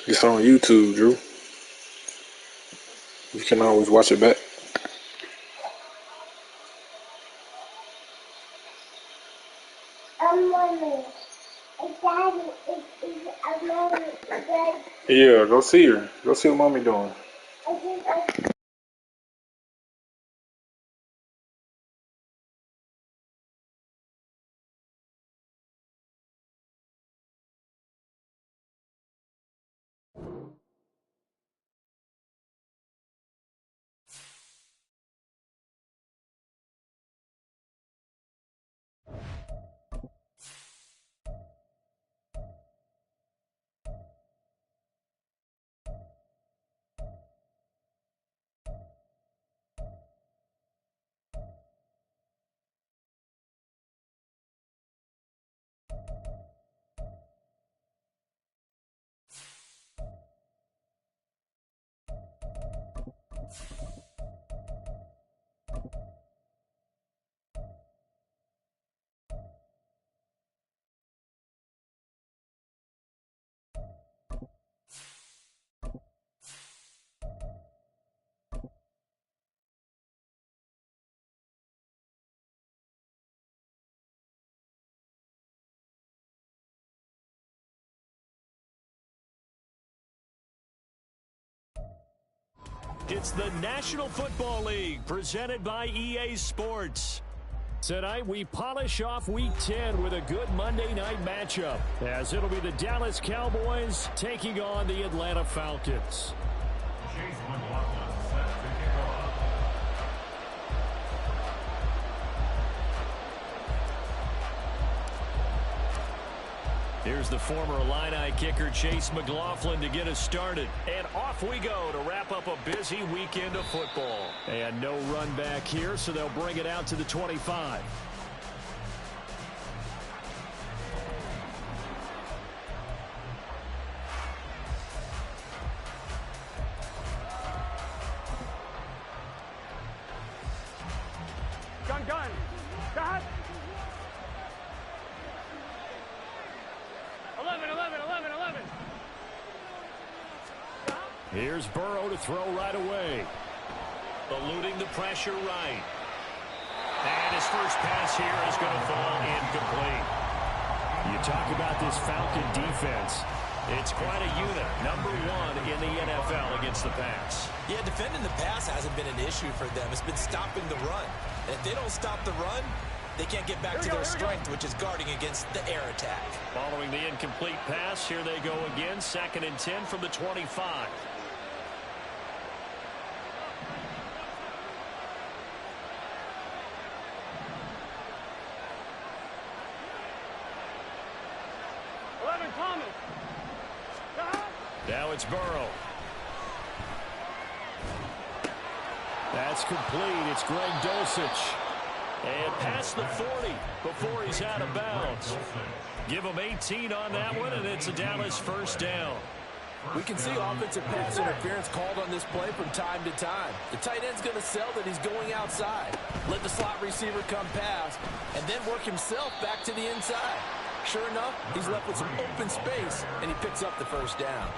It's on YouTube, Drew. You can always watch it back. Yeah, go see her. Go see what mommy doing. It's the National Football League presented by EA Sports. Tonight we polish off Week 10 with a good Monday night matchup, as it'll be the Dallas Cowboys taking on the Atlanta Falcons. Here's the former Illini kicker Chase McLaughlin to get us started. And off we go to wrap up a busy weekend of football. And no run back here, so they'll bring it out to the 25. Gun. Cut. 11. Here's Burrow to throw right away. Eluding the pressure right. And his first pass here is going to fall incomplete. You talk about this Falcon defense. It's quite a unit. Number 1 in the NFL against the pass. Yeah, defending the pass hasn't been an issue for them. It's been stopping the run. And if they don't stop the run, they can't get back to their strength, which is guarding against the air attack. Following the incomplete pass, here they go again. 2nd and 10 from the 25. Now it's Burrow. That's complete. It's Greg Dulcich. And past the 40 before he's out of bounds. Give him 18 on that one, and it's a Dallas first down. We can see offensive pass interference called on this play from time to time. The tight end's going to sell that he's going outside. Let the slot receiver come past, and then work himself back to the inside. Sure enough, he's left with some open space, and he picks up the first down.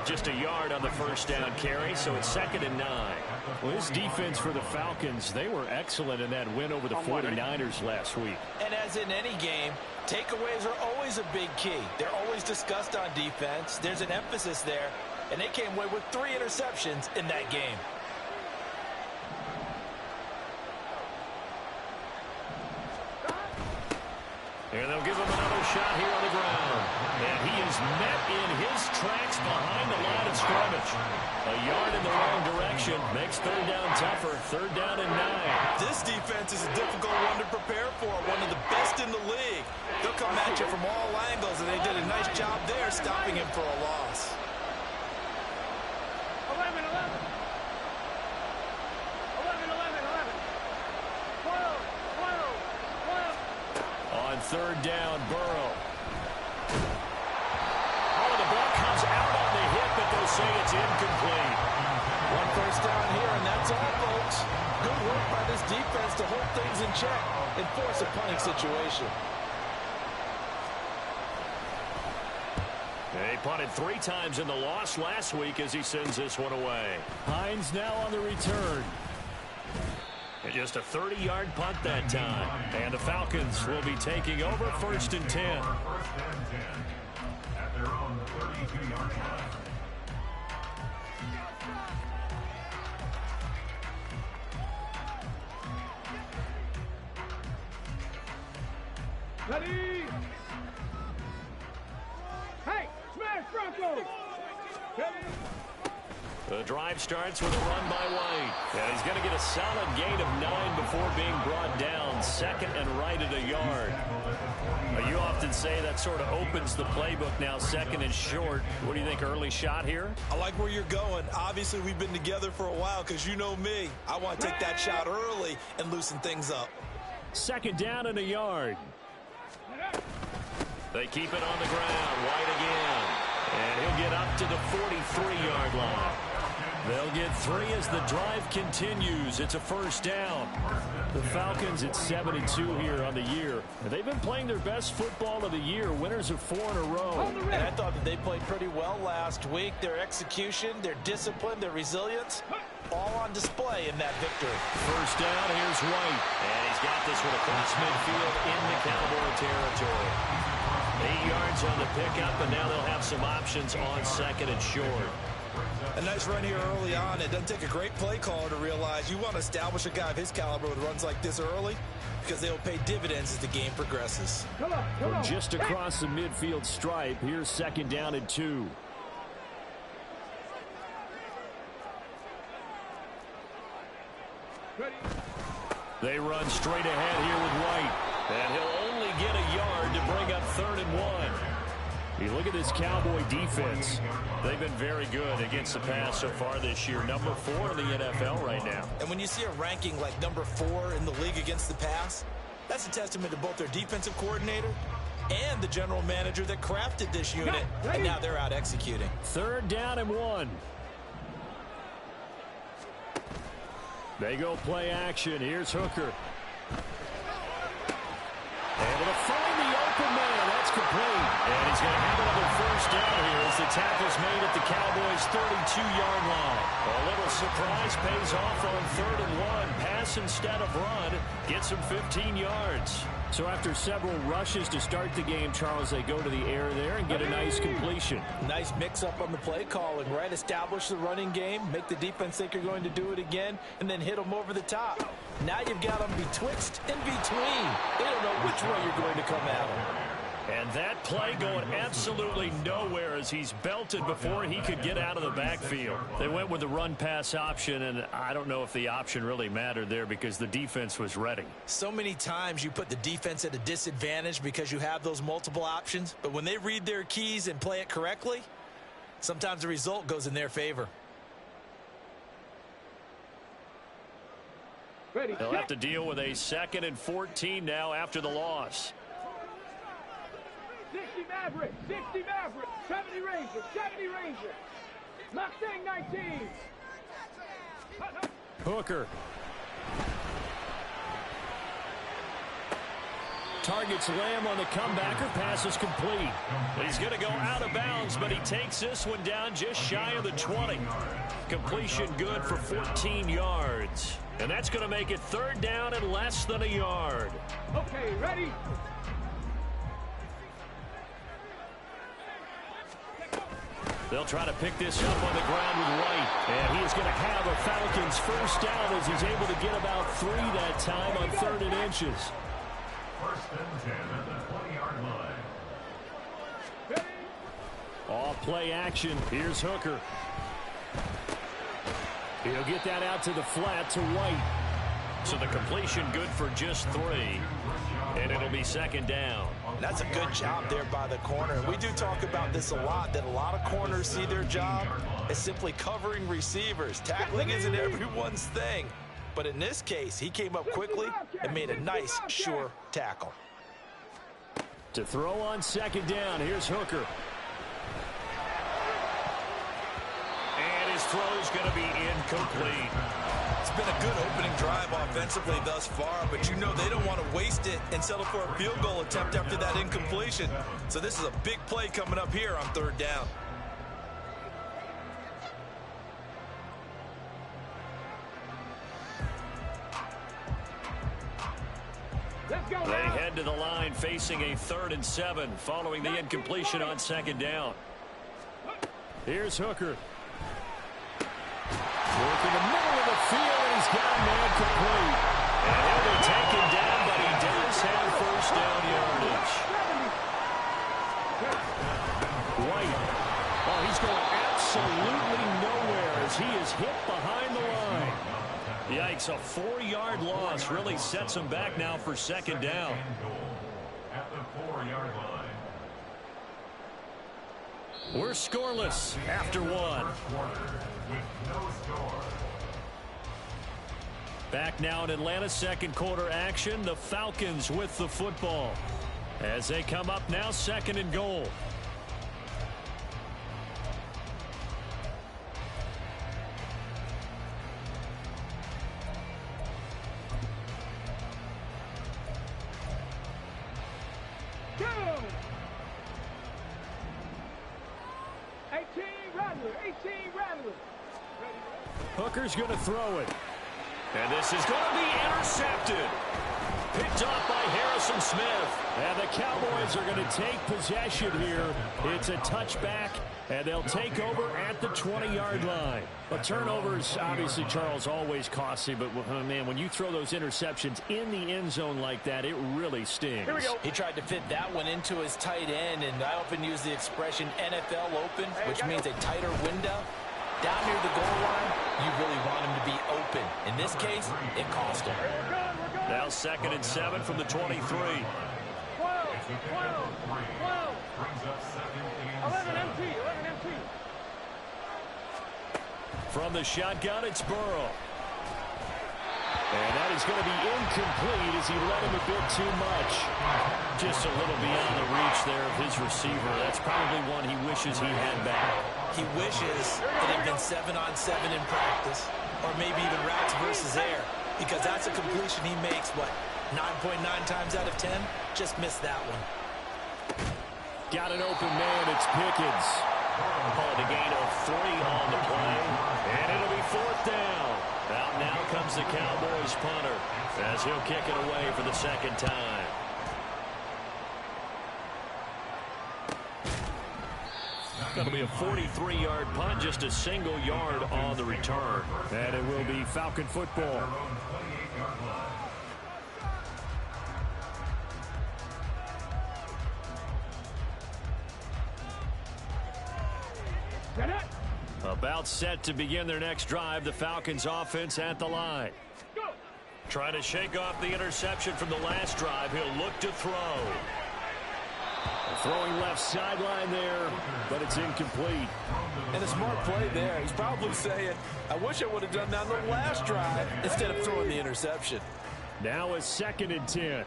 Just a yard on the first down carry, so it's 2nd and 9. Well, this defense for the Falcons, they were excellent in that win over the 49ers last week. And as in any game, takeaways are always a big key. They're always discussed on defense. There's an emphasis there, and they came away with 3 interceptions in that game. And they'll give him another shot here on the ground. And he is met in his tracks behind the line of scrimmage. A yard in the wrong direction makes 3rd down tougher. 3rd down and 9. This defense is a difficult one to prepare for. One of the best in the league. They'll come at you from all angles, and they did a nice job there stopping him for a loss. 11. 12. On 3rd down, Burrow. Oh, the ball comes out on the hit, but they'll say it's incomplete. 1 first down here, and that's all, folks. Good work by this defense to hold things in check and force a punting situation. He punted 3 times in the loss last week as he sends this one away. Hines now on the return. And just a 30-yard punt that time. And the Falcons will be taking over 1st and 10. At their own 32-yard line. Ready? Hey, smash Bronco! Ready? The drive starts with a run by White. And he's going to get a solid gain of 9 before being brought down. 2nd and right at a yard. Now, you often say that sort of opens the playbook now, 2nd and short. What do you think, early shot here? I like where you're going. Obviously, we've been together for a while because you know me. I want to take that shot early and loosen things up. 2nd down and a yard. They keep it on the ground. White again. And he'll get up to the 43-yard line. They'll get 3 as the drive continues. It's a 1st down. The Falcons at 7-2 here on the year. They've been playing their best football of the year. Winners of 4 in a row. And I thought that they played pretty well last week. Their execution, their discipline, their resilience, all on display in that victory. 1st down, here's White. And he's got this one across midfield into Cowboy territory. 8 yards on the pickup, and now they'll have some options on 2nd and short. A nice run here early on. It doesn't take a great play caller to realize you want to establish a guy of his caliber with runs like this early because they'll pay dividends as the game progresses. From just across the midfield stripe, here's 2nd down and 2. They run straight ahead here with White. And he'll only get a yard to bring up 3rd and 1. You look at this Cowboy defense. They've been very good against the pass so far this year. Number 4 in the NFL right now. And when you see a ranking like number 4 in the league against the pass, that's a testament to both their defensive coordinator and the general manager that crafted this unit. And now they're out executing. 3rd down and 1. They go play action. Here's Hooker. Able to find the open man. That's complete. And he's going to have another 1st down here as the tackle's made at the Cowboys' 32-yard line. A little surprise pays off on 3rd and 1. Pass instead of run. Gets him 15 yards. So after several rushes to start the game, Charles, they go to the air there and get a nice completion. Nice mix-up on the play calling, right? Establish the running game, make the defense think you're going to do it again, and then hit them over the top. Now you've got them betwixt and between. They don't know which way you're going to come at them. And that play going absolutely nowhere as he's belted before he could get out of the backfield. They went with the run-pass option, and I don't know if the option really mattered there because the defense was ready. So many times you put the defense at a disadvantage because you have those multiple options, but when they read their keys and play it correctly, sometimes the result goes in their favor. They'll have to deal with a 2nd and 14 now after the loss. 60 Maverick, 60 Maverick, 70 Ranger, 70 Ranger. Mustang 19. Hooker. Targets Lamb on the comebacker. Pass is complete. He's going to go out of bounds, but he takes this one down just shy of the 20. Completion good for 14 yards. And that's going to make it 3rd down and less than a yard. Okay, ready? They'll try to pick this up on the ground with White. And he is going to have a Falcons 1st down as he's able to get about 3 that time on 3rd and inches. 1st and 10 at the 20-yard line. Off play action. Here's Hooker. He'll get that out to the flat to White. So the completion good for just 3. And it'll be 2nd down. That's a good job there by the corner. We do talk about this a lot, that a lot of corners see their job as simply covering receivers. Tackling isn't everyone's thing. But in this case, he came up quickly and made a nice, sure tackle. To throw on 2nd down, here's Hooker. And his throw's going to be incomplete. It's been a good opening drive offensively thus far, but you know they don't want to waste it and settle for a field goal attempt after that incompletion. So this is a big play coming up here on third down. Let's go. They head to the line facing a 3rd and 7 following the incompletion on 2nd down. Here's Hooker. Working the middle of the field, and he's got a man complete. And he'll be taken down, but he does have first down yardage. White. Oh, he's going absolutely nowhere as he is hit behind the line. Yikes, a 4-yard loss really sets him back now for 2nd down. At the 4-yard line. We're scoreless after 1. Quarter with no score. Back now in Atlanta, 2nd quarter action. The Falcons with the football as they come up now 2nd and goal. Go. 18 Rattler. 18 Rattler. Hooker's going to throw it. And this is going to be intercepted. Picked off by Harrison Smith. And the Cowboys are going to take possession here. It's a touchback, and they'll take over at the 20-yard line. But turnovers, obviously, Charles, always costly. But, man, when you throw those interceptions in the end zone like that, it really stings. Here we go. He tried to fit that one into his tight end, and I often use the expression NFL open, which means a tighter window. Down near the goal line, you really want him to be open. In this case, it cost him. Now 2nd and 7 from the 23. 12, 12, 12. Brings up 2nd and 11 MT, 11 MT. From the shotgun, it's Burrow. And that is going to be incomplete as he led him a bit too much. Just a little beyond the reach there of his receiver. That's probably one he wishes he had back. He wishes it had been 7-on-7 in practice, or maybe even routes versus air, because that's a completion he makes, what, 9.9 times out of 10? Just missed that one. Got an open man, it's Pickens. Called a gain of 3 on the play, and it'll be 4th down. Out now comes the Cowboys punter, as he'll kick it away for the 2nd time. That'll be a 43-yard punt, just a single yard on the return. And it will be Falcon football. About set to begin their next drive. The Falcons offense at the line. Trying to shake off the interception from the last drive. He'll look to throw. Throwing left sideline there, but it's incomplete. And a smart play there. He's probably saying, I wish I would have done that on the last drive instead of throwing the interception. Now a 2nd and 10.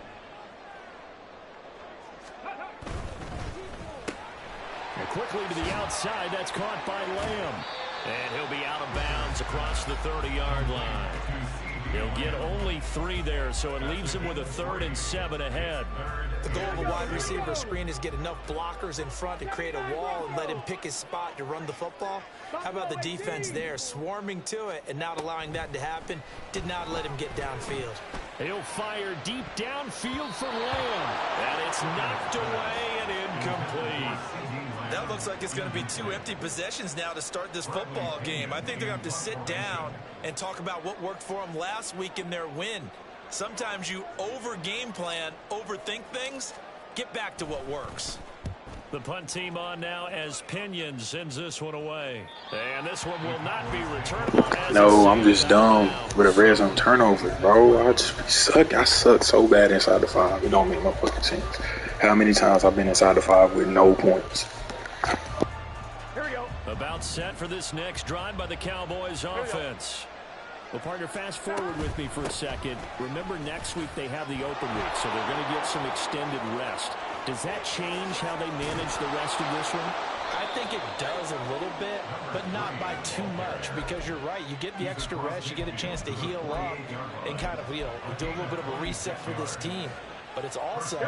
And quickly to the outside. That's caught by Lamb. And he'll be out of bounds across the 30-yard line. He'll get only 3 there, so it leaves him with a 3rd and 7 ahead. The goal of a wide receiver screen is get enough blockers in front to create a wall and let him pick his spot to run the football. How about the defense there, swarming to it and not allowing that to happen? Did not let him get downfield. He'll fire deep downfield for Lamb. And it's knocked away and incomplete. That looks like it's going to be 2 empty possessions now to start this football game. I think they're going to have to sit down and talk about what worked for them last week in their win. Sometimes you over-game plan, overthink things. Get back to what works. The punt team on now as Pinion sends this one away. And this one will not be returnable. No, I'm just dumb with a red zone turnover, bro. I suck so bad inside the 5. It don't make no fucking sense. How many times I've been inside the 5 with no points? Here we go. About set for this next drive by the Cowboys offense. Well, partner, fast forward with me for a second. Remember, next week they have the open week, so they're going to get some extended rest. Does that change how they manage the rest of this one? I think it does a little bit, but not by too much, because you're right. You get the extra rest, you get a chance to heal up and kind of, do a little bit of a reset for this team. But it's also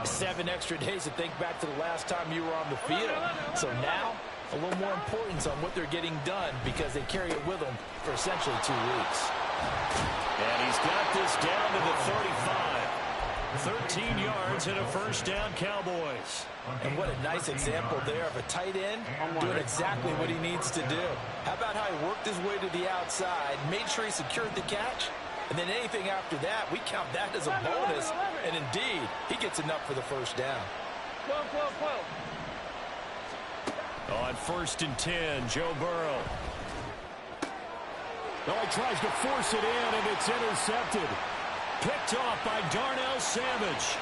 7 extra days to think back to the last time you were on the field. So now, a little more importance on what they're getting done, because they carry it with them for essentially 2 weeks. And he's got this down to the 35. 13 yards and a first down, Cowboys. And what a nice example there of a tight end doing exactly what he needs to do. How about how he worked his way to the outside, made sure he secured the catch, and then anything after that, we count that as a bonus. And indeed, he gets enough for the first down. On 1st and 10, Joe Burrow. Oh, he tries to force it in, and it's intercepted. Picked off by Darnell Savage.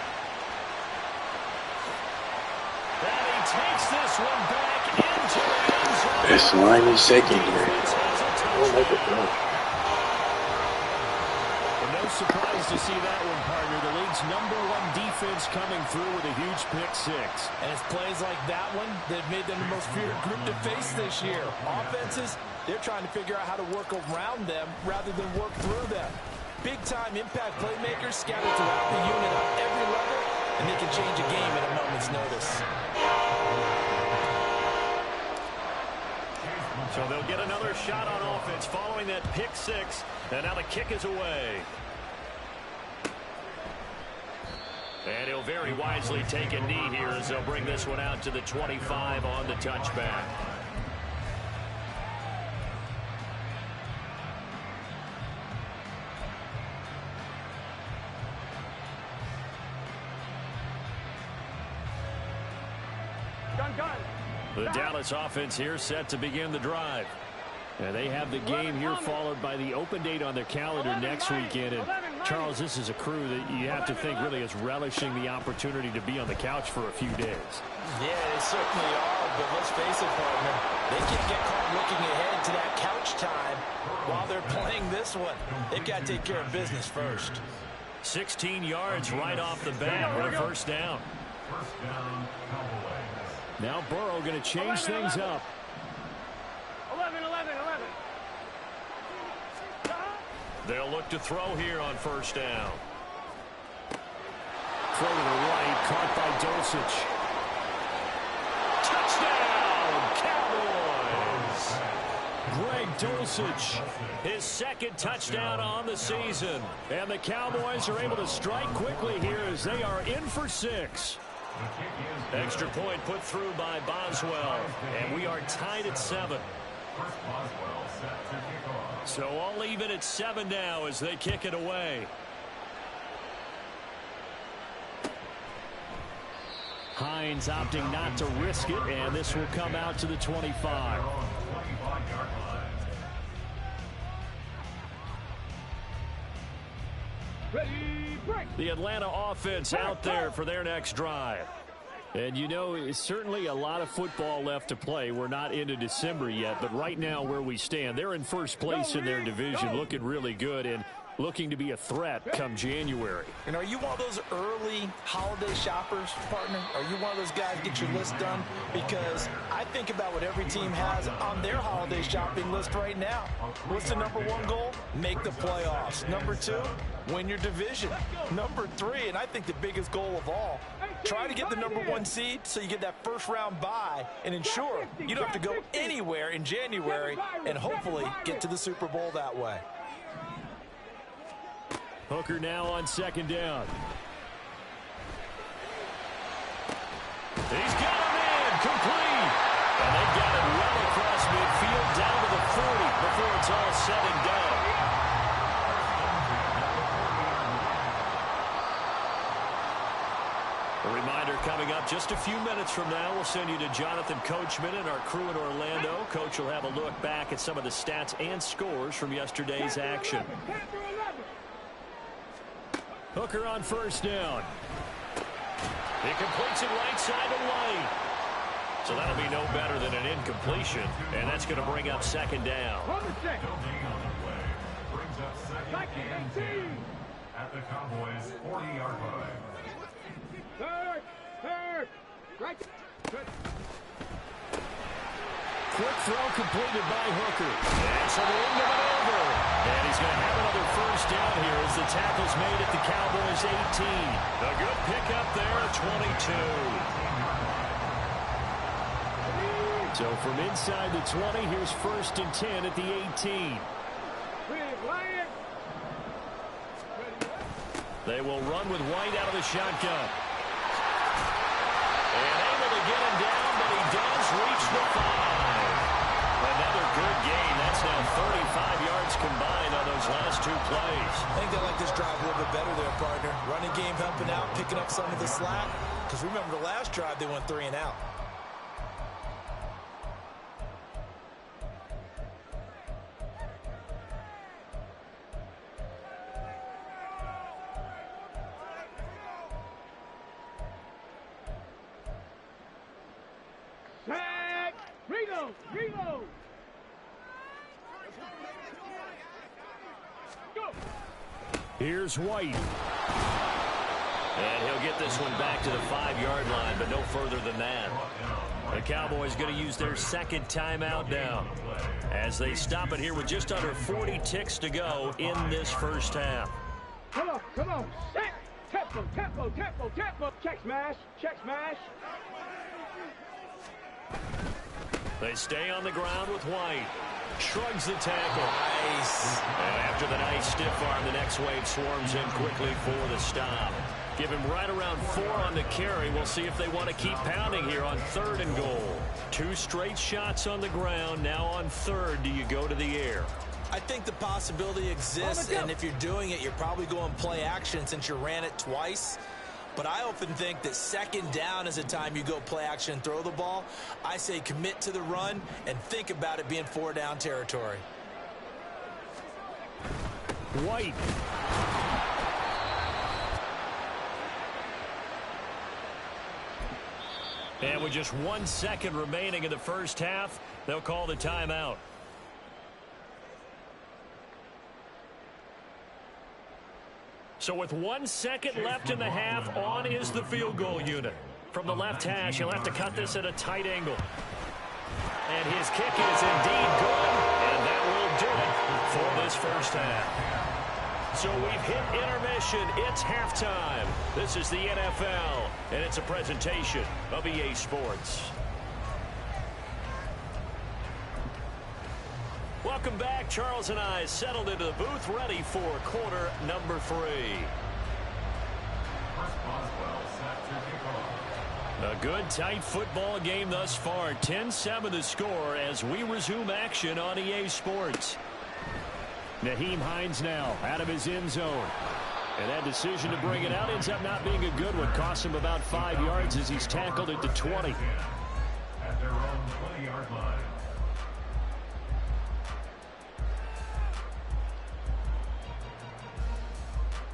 And he takes this one back into the end zone. That's slimy secondary. I don't like it, No surprise to see that one, partner. The league's #1 defense coming through with a huge pick six. And it's plays like that one that made them the most feared group to face this year. Offenses, they're trying to figure out how to work around them rather than work through them. Big-time impact playmakers scattered throughout the unit on every level, and they can change a game at a moment's notice. So they'll get another shot on offense following that pick six, and now the kick is away. And he'll very wisely take a knee here as they'll bring this one out to the 25 on the touchback. The Dallas offense here set to begin the drive. And they have the game here followed by the open date on their calendar next weekend. And Charles, this is a crew that you have to think really is relishing the opportunity to be on the couch for a few days. Yeah, they certainly are, but let's face it, partner, they can't get caught looking ahead to that couch time while they're playing this one. They've got to take care of business first. 16 yards right off the bat with a first down. Now Burrow going to change things up. 11. They'll look to throw here on first down. Throw to the right, caught by Dulcich. Touchdown, Cowboys! Greg Dulcich, his second touchdown on the season. And the Cowboys are able to strike quickly here as they are in for 6. Extra point put through by Boswell, and we are tied at 7. So all even at 7 now as they kick it away. Hines opting not to risk it, and this will come out to the 25. The Atlanta offense out there for their next drive. And you know, it's certainly a lot of football left to play. We're not into December yet, but right now where we stand, they're in first place in their division, looking really good and looking to be a threat come January. And are you one of those early holiday shoppers, partner? Are you one of those guys get your list done? Because I think about what every team has on their holiday shopping list right now. What's the #1 goal? Make the playoffs. #2, win your division. #3, and I think the biggest goal of all, try to get the #1 seed so you get that first round bye and ensure you don't have to go anywhere in January and hopefully get to the Super Bowl that way. Hooker now on second down. He's got him in, complete. And they've got it well across midfield down to the 40 before it's all said and done. A reminder coming up just a few minutes from now, we'll send you to Jonathan Coachman and our crew in Orlando. Coach will have a look back at some of the stats and scores from yesterday's action. Hooker on first down. He completes it right side to White. So that'll be no better than an incompletion, and that's going to bring up second down. At the Cowboys' 40-yard line. Third. Right. Good. quick throw completed by Hooker. That's a ring to maneuver. And he's going to have another first down here as the tackle's made at the Cowboys 18. A good pickup there, 22. So from inside the 20, here's 1st and 10 at the 18. They will run with White out of the shotgun. And able to get him down, but he does reach the 5. Another good gain. That's now 35 yards combined on those last 2 plays. I think they like this drive a little bit better there, partner. Running game helping out, picking up some of the slack. Because remember the last drive, they went 3 and out. Reload! Go! Here's White. And he'll get this one back to the 5-yard line, but no further than that. The Cowboys going to use their 2nd timeout now as they stop it here with just under 40 ticks to go in this first half. Come on. Set! Tempo. Check smash. They stay on the ground with White. Shrugs the tackle. Nice. And after the nice stiff arm, the next wave swarms in quickly for the stop. Give him right around 4 on the carry. We'll see if they want to keep pounding here on 3rd and goal. 2 straight shots on the ground. Now on 3rd, do you go to the air? I think the possibility exists, and if you're doing it, you're probably going play action since you ran it twice. But I often think that 2nd down is a time you go play action and throw the ball. I say commit to the run and think about it being 4-down territory. White. And with just 1 second remaining in the first half, they'll call the timeout. So with 1 second left in the half, on is the field goal unit. From the left hash, he'll have to cut this at a tight angle. And his kick is indeed good, and that will do it for this first half. So we've hit intermission. It's halftime. This is the NFL, and it's a presentation of EA Sports. Welcome back. Charles and I settled into the booth, ready for quarter number 3. A good, tight football game thus far. 10-7 the score as we resume action on EA Sports. Nyheim Hines now out of his end zone. And that decision to bring it out ends up not being a good one. Costs him about 5 yards as he's tackled at the 20. At their own 20-yard line.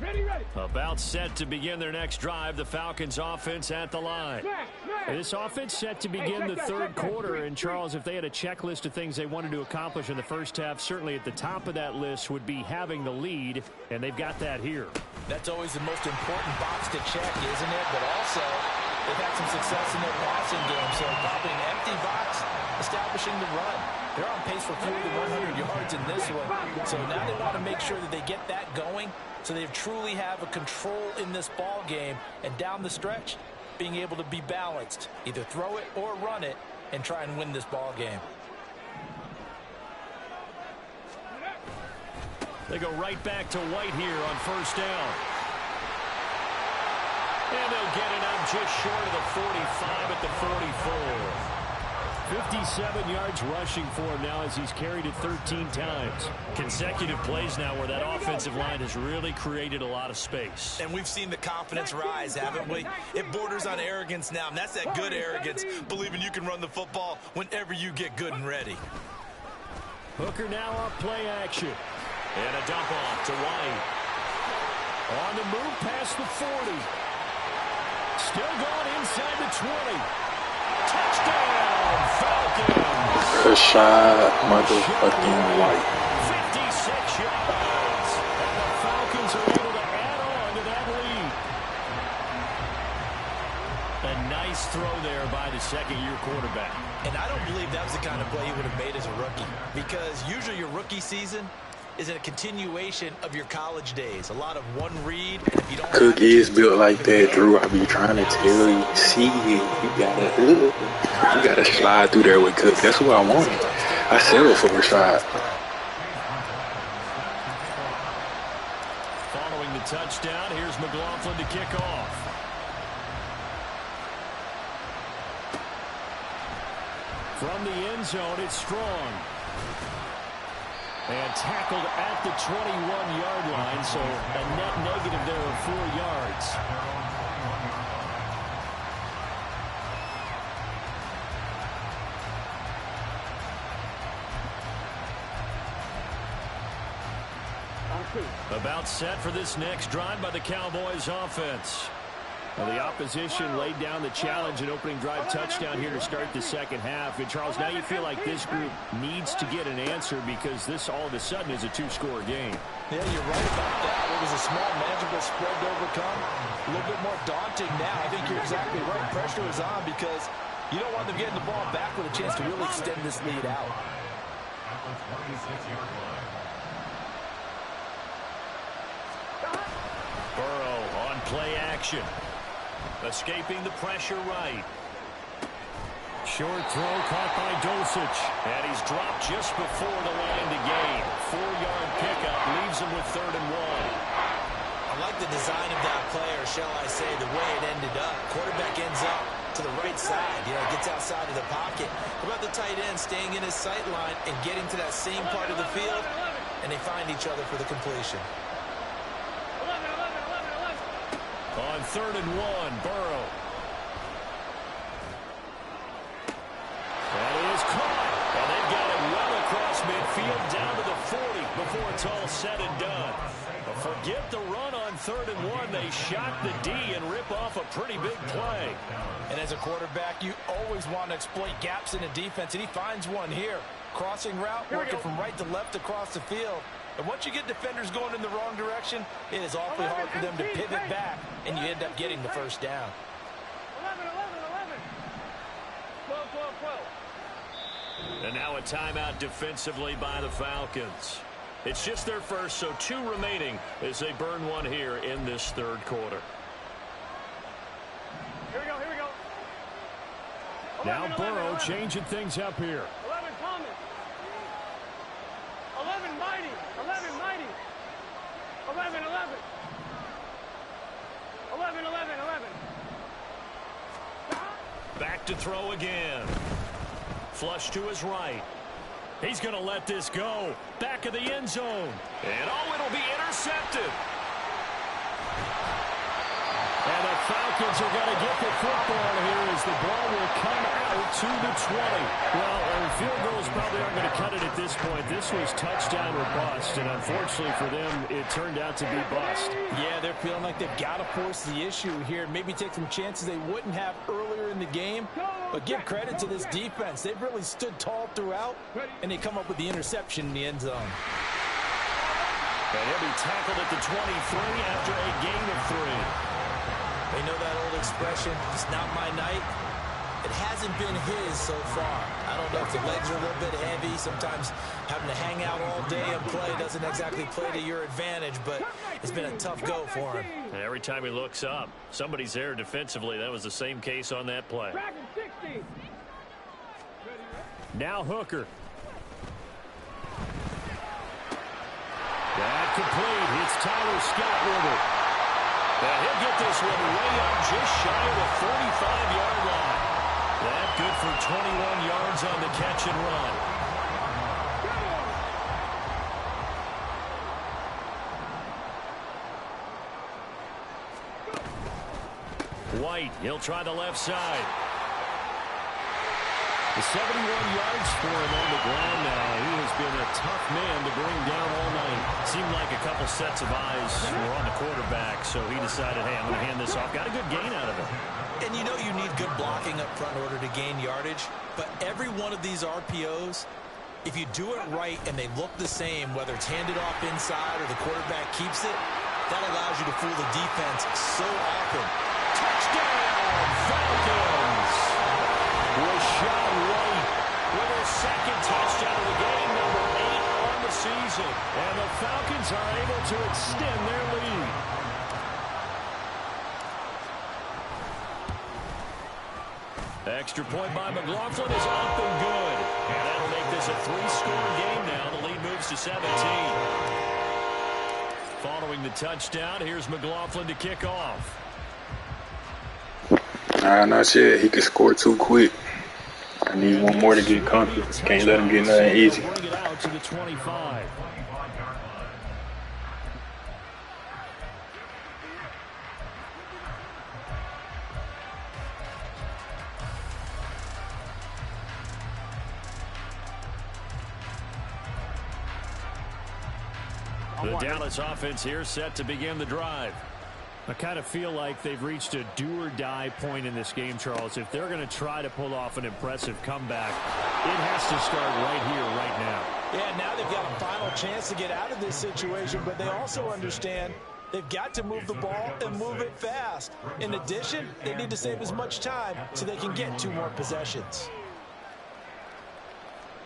Ready. About set to begin their next drive. The Falcons offense at the line. And this offense set to begin the 3rd quarter. And Charles, if they had a checklist of things they wanted to accomplish in the first half, certainly at the top of that list would be having the lead. And they've got that here. That's always the most important box to check, isn't it? But also, they've had some success in their passing game. So probably an empty box establishing the run. They're on pace for fewer than 100 yards in this one. So now they want to make sure that they get that going so they truly have a control in this ball game. And down the stretch, being able to be balanced. Either throw it or run it and try and win this ball game. They go right back to White here on 1st down. And they'll get it up just short of the 45 at the 44. 57 yards rushing for him now as he's carried it 13 times. Consecutive plays now where that offensive line has really created a lot of space. And we've seen the confidence rise, haven't we? It borders on arrogance now, and that's that good arrogance, believing you can run the football whenever you get good and ready. Hooker now off play action. And a dump off to White. On the move past the 40. Still going inside the 20. Touchdown, Falcons! Good shot, motherfucking White. 56 yards. And the Falcons are able to add on to that lead. A nice throw there by the second-year quarterback. And I don't believe that was the kind of play he would have made as a rookie, because usually your rookie season is a continuation of your college days. A lot of one read. And if you don't Cook is built like that, Drew. I be trying to tell you. See it. You gotta slide through there with Cook. That's what I wanted. I settled for a shot. Following the touchdown, here's McLaughlin to kick off. From the end zone, it's Strong. And tackled at the 21-yard line, so a net negative there of 4 yards. About set for this next drive by the Cowboys offense. Well, the opposition laid down the challenge and opening drive touchdown here to start the second half. And, Charles, now you feel like this group needs to get an answer because this all of a sudden is a two-score game. Yeah, you're right about that. It was a small, manageable spread to overcome. A little bit more daunting now. I think you're exactly right. Pressure is on because you don't want them getting the ball back with a chance to really extend this lead out. Burrow on play action. Escaping the pressure right. Short throw caught by Dosich. And he's dropped just before the line to gain. 4-yard pickup leaves him with 3rd and 1. I like the design of that play, or shall I say the way it ended up. Quarterback ends up to the right side. Gets outside of the pocket. How about the tight end staying in his sight line and getting to that same part of the field? And they find each other for the completion. On 3rd and 1, Burrow. That is caught. And they've got it well across midfield down to the 40 before it's all said and done. But forget the run on 3rd and 1. They shock the D and rip off a pretty big play. And as a quarterback, you always want to exploit gaps in the defense, and he finds one here. Crossing route, working from right to left across the field. And once you get defenders going in the wrong direction, it is awfully hard for them to pivot back, and you end up getting the first down. 11, 12, 12, 12. And now a timeout defensively by the Falcons. It's just their first, so 2 remaining as they burn one here in this 3rd quarter. Here we go, here we go. 11, now Burrow 11. Changing things up here. 11 Thomas. 11 Mighty. 11 Mighty. 11, 11. 11, 11, 11. Back to throw again. Flush to his right. He's going to let this go. Back of the end zone. And oh, it'll be intercepted. And the Falcons are going to get the football here as the ball will come out to the 20. Well, field goals probably aren't going to cut it at this point. This was touchdown or bust, and unfortunately for them, it turned out to be bust. Yeah, they're feeling like they've got to force the issue here, maybe take some chances they wouldn't have earlier in the game. But give credit to this defense. They've really stood tall throughout, and they come up with the interception in the end zone. And he'll be tackled at the 23 after a gain of 3. They know that old expression, it's not my night. It hasn't been his so far. I don't know if the legs are a little bit heavy. Sometimes having to hang out all day and play doesn't exactly play to your advantage, but it's been a tough go for him. And every time he looks up, somebody's there defensively. That was the same case on that play. Now Hooker. That complete. It's Tyler Scott with it. And he'll get this one way up just shy of the 45-yard line. That good for 21 yards on the catch and run. White, he'll try the left side. The 71 yards for him on the ground now. He has been a tough man to bring down all night. Seemed like a couple sets of eyes were on the quarterback, so he decided, hey, I'm going to hand this off. Got a good gain out of it. And you know you need good blocking up front in order to gain yardage, but every one of these RPOs, if you do it right and they look the same, whether it's handed off inside or the quarterback keeps it, that allows you to fool the defense so often. Touchdown, Falcons! John White with his second touchdown of the game, number 8 on the season. And the Falcons are able to extend their lead. Extra point by McLaughlin is up and good. And that'll make this a 3-score game now. The lead moves to 17. Following the touchdown, here's McLaughlin to kick off. Not yet. He could score too quick. I need one more to get comfortable. Can't let him get nothing easy. Bring it out to the 25. The Dallas offense here set to begin the drive. I kind of feel like they've reached a do-or-die point in this game, Charles. If they're going to try to pull off an impressive comeback, it has to start right here, right now. Yeah, now they've got a final chance to get out of this situation, but they also understand they've got to move the ball and move it fast. In addition, they need to save as much time so they can get 2 more possessions.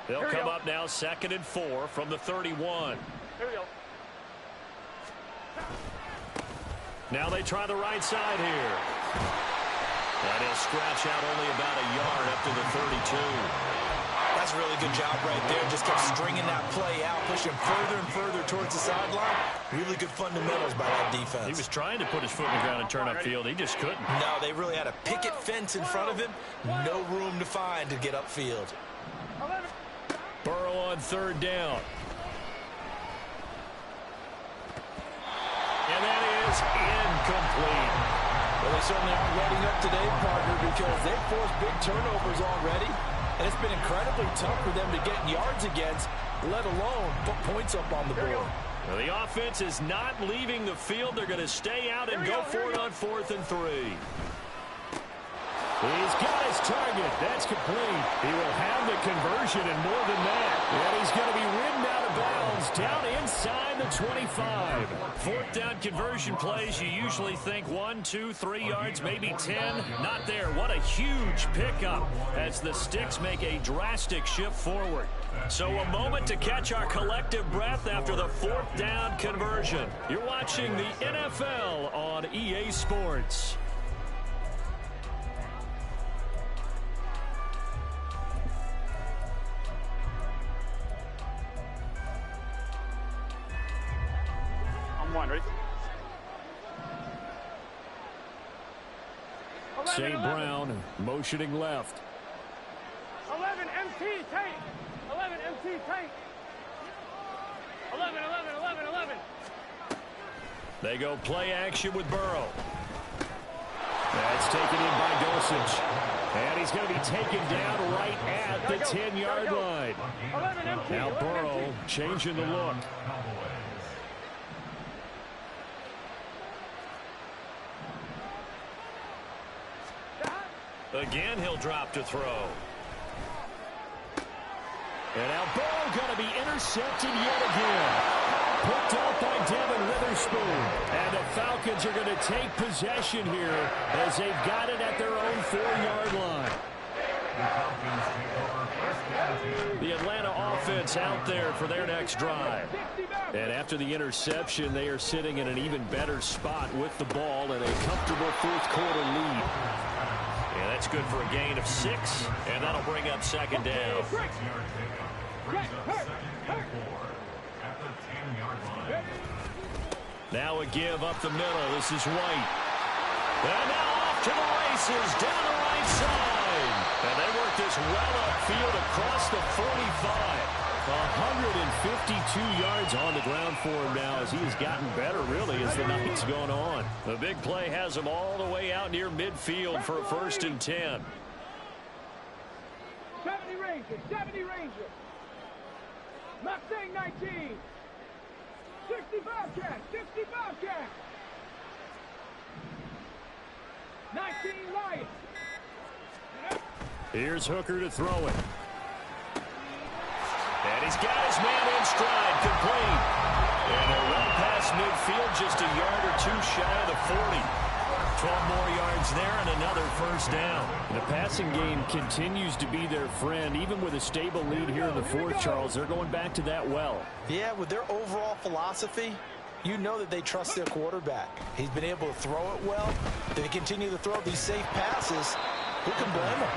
They'll come up now 2nd and 4 from the 31. Here we go. Now they try the right side here. And he'll scratch out only about a yard up to the 32. That's a really good job right there. Just kept stringing that play out, pushing further and further towards the sideline. Really good fundamentals by that defense. He was trying to put his foot in the ground and turn upfield. He just couldn't. No, they really had a picket fence in front of him. No room to find to get upfield. Burrow on 3rd down. And that is incomplete. Well, they certainly aren't letting up today, partner, because they've forced big turnovers already. And it's been incredibly tough for them to get yards against, let alone put points up on the board. Well, the offense is not leaving the field. They're going to stay out and go for it on 4th and 3. He's got his target. That's complete. He will have the conversion and more than that. And he's going to be ridden out of bounds down inside the 25. 4th down conversion plays, you usually think 1, 2, 3 yards, maybe 10. Not there. What a huge pickup as the Sticks make a drastic shift forward. So a moment to catch our collective breath after the 4th down conversion. You're watching the NFL on EA Sports. Ready? St. Brown motioning left. 11 MT tank. 11 MT tank. 11. They go play action with Burrow. That's taken in by Dulcich. And he's going to be taken down right at the 10-yard line. Now Burrow changing the look. Again, he'll drop to throw. And now Burrow going to be intercepted yet again. Picked up by Devin Witherspoon. And the Falcons are going to take possession here as they've got it at their own 4-yard line. The Atlanta offense out there for their next drive. And after the interception, they are sitting in an even better spot with the ball and a comfortable 4th quarter lead. Yeah, that's good for a gain of 6, and that'll bring up 2nd down. Now a give up the middle. This is White. And now off to the races down the right side. And they work this well upfield across the 45. 152 yards on the ground for him now as he has gotten better, really, as the night's gone on. The big play has him all the way out near midfield for a 1st and 10. 70 Ranger. Mustang 19. 65 cat. 19 Lions. Here's Hooker to throw it. And he's got his man in stride, complete. And they're well past midfield, just a yard or 2 shy of the 40. 12 more yards there and another first down. The passing game continues to be their friend. Even with a stable lead here in the fourth, Charles, they're going back to that well. Yeah, with their overall philosophy, you know that they trust their quarterback. He's been able to throw it well. They continue to throw these safe passes. Who can blame them?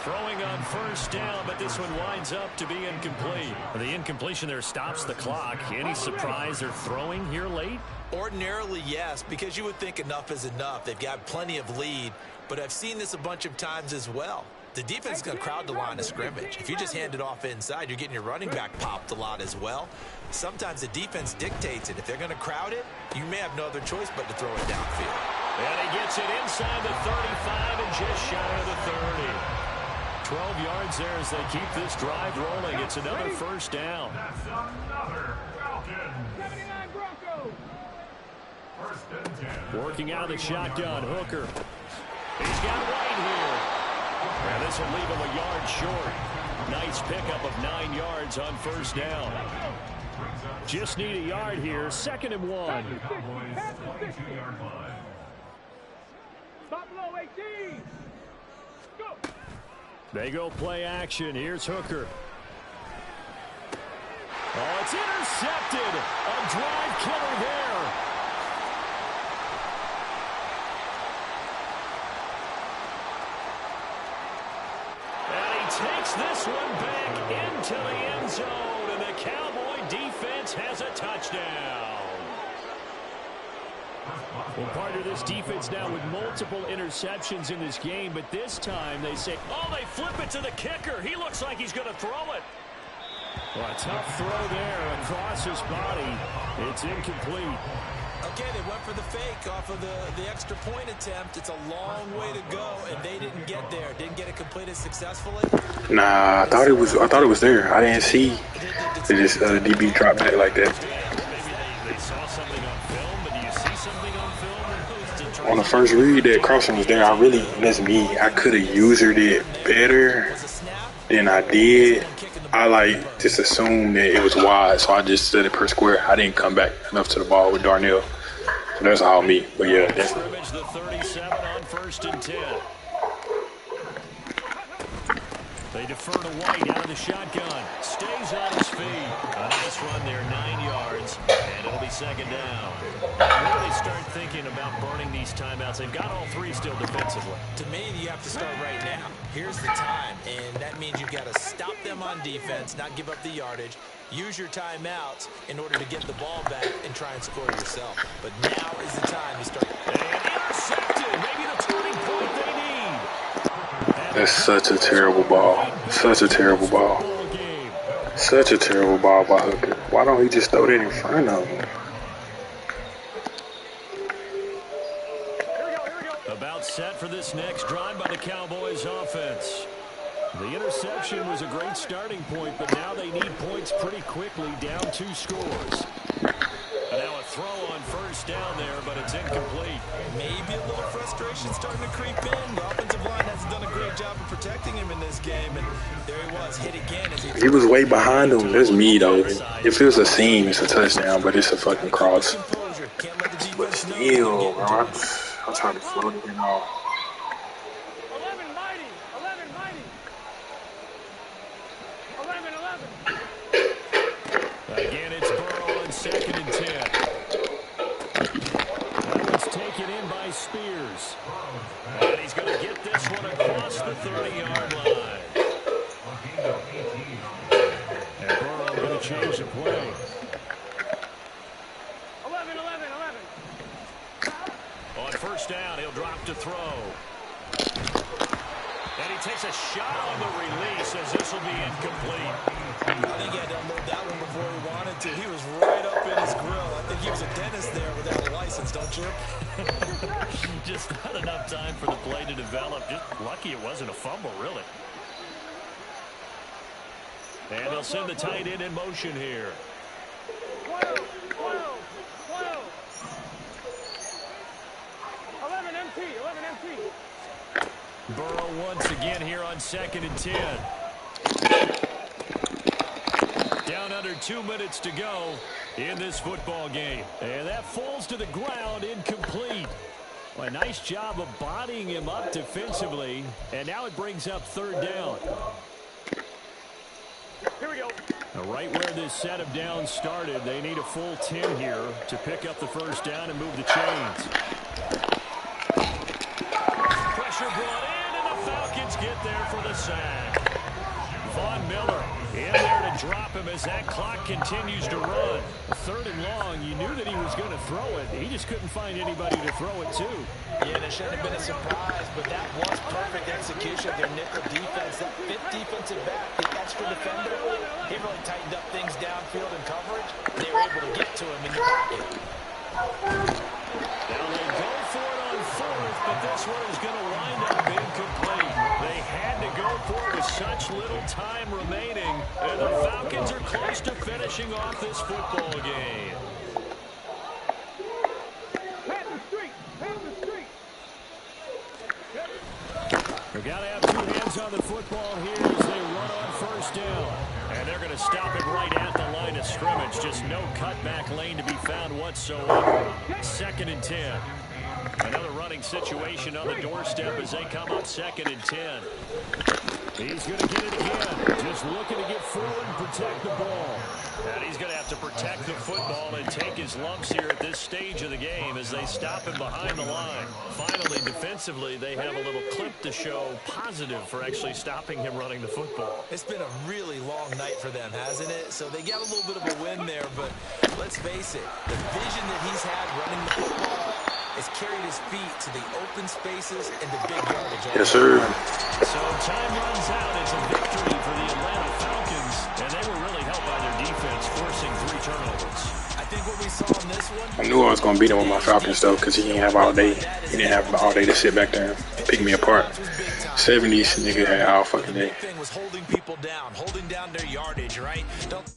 Throwing on first down, but this one winds up to be incomplete. The incompletion there stops the clock. Any surprise they're throwing here late? Ordinarily, yes, because you would think enough is enough. They've got plenty of lead, but I've seen this a bunch of times as well. The defense is going to crowd the line of scrimmage. If you just hand it off inside, you're getting your running back popped a lot as well. Sometimes the defense dictates it. If they're going to crowd it, you may have no other choice but to throw it downfield. And he gets it inside the 35 and just shy of the 30. 12 yards there as they keep this drive rolling. It's another first down. That's another Falcon. 79 Broncos. First and 10. Working out of the shotgun, Hooker. He's got White here. And this will leave him a yard short. Nice pickup of 9 yards on first down. Just need a yard here. 2nd and 1. Cowboys 22-yard line. Buffalo 18. Go. They go play action. Here's Hooker. Oh, it's intercepted. A drive killer there. And he takes this one back into the end zone. And the Cowboy defense has a touchdown. Well, part of this defense now with multiple interceptions in this game, but this time they say, oh, they flip it to the kicker. He looks like he's going to throw it. Well, a tough throw there across his body. It's incomplete. Okay, they went for the fake off of the extra point attempt. It's a long way to go, and they didn't get there. Didn't get it completed successfully. Nah, I thought it was there. I didn't see it just DB drop back like that. Maybe they saw something on film, but do you see something on film? On the first read, that crossing was there. That's me. I could have used it better than I did. I just assumed that it was wide, so I just set it per square. I didn't come back enough to the ball with Darnell. So that's all me. But yeah, definitely. The 37 on 1st and 10. They defer to White out of the shotgun. Stays on his feet. A nice run there, 9 yards, and it'll be 2nd down. When do they start thinking about burning these timeouts? They've got all 3 still defensively. To me, you have to start right now. Here's the time, and that means you've got to stop them on defense, not give up the yardage. Use your timeouts in order to get the ball back and try and score yourself. But now is the time to start. And intercepted. Maybe the turning point they need. That's such a terrible ball. Such a terrible ball. Such a terrible ball by Hooker. Why don't he just throw that in front of him? About set for this next drive by the Cowboys offense. The interception was a great starting point, but now they need points pretty quickly, down 2 scores. And now a throw on first down there, but it's incomplete. Maybe a little frustration starting to creep in. The offensive line hasn't done a great job of protecting him in this game, and there he was, hit again. As he was way behind him. That's me, though. If it was a seam, it's a touchdown, but it's a fucking cross. But still, bro, I'm trying to float it in off. 11 mighty. 11 mighty. 11, 11. Again, it's Burrow on 2nd and 10. That one's taken in by Spears. And he's going to get this one across the 30-yard line. And Burrow going to change the play. 11, 11, 11. On first down, he'll drop to throw. And he takes a shot on the release as this will be incomplete. I think he had to unload that one before he wanted to. He was right up in his grill. I think he was a dentist there without a license, don't you? Just not enough time for the play to develop. Just lucky it wasn't a fumble, really. And they'll send the tight end in motion here. 12, 12, 12. 11 MT, 11 MT. Burrow once again here on 2nd and 10. Down under 2 minutes to go in this football game. And that falls to the ground, incomplete. Well, a nice job of bodying him up defensively, and now it brings up third down. Here we go. Right where this set of downs started, they need a full 10 here to pick up the first down and move the chains. Pressure brought in, and the Falcons get there for the sack. Von Miller in there to drop him as that clock continues to run. Third and long, you knew that he was going to throw it. He just couldn't find anybody to throw it to. Yeah, and it shouldn't have been a surprise, but that was perfect execution of their nickel defense. That fifth defensive back, the extra defender, he really tightened up things downfield in coverage. They were able to get to him in the pocket. Now they go for it on fourth, but this one is going to wind up being complete. They had to go for it with such little time remaining, and the Falcons are close to finishing off this football game. They've got to have two hands on the football here as they run on first down. And they're going to stop it right at the line of scrimmage. Just no cutback lane to be found whatsoever. 2nd and 10. Another running situation on the doorstep as they come up 2nd and 10. He's going to get it again. Just looking to get forward and protect the ball. And he's going to have to protect the football and take his lumps here at this stage of the game as they stop him behind the line. Finally, defensively, they have a little clip to show positive for actually stopping him running the football. It's been a really long night for them, hasn't it? So they got a little bit of a win there, but let's face it, the vision that he's had running the football has carried his feet to the open spaces and the big yardage. Yes, sir. So time runs out. It's a victory for the Atlanta Falcons, and they were really helped by their defense, forcing 3 turnovers. I think what we saw in this one, I knew I was going to beat him with my Falcons, though, because he didn't have all day. He didn't have all day to sit back there and pick me apart. 70s, nigga had all fucking day. the big thing was holding people down, holding down their yardage, right? Don't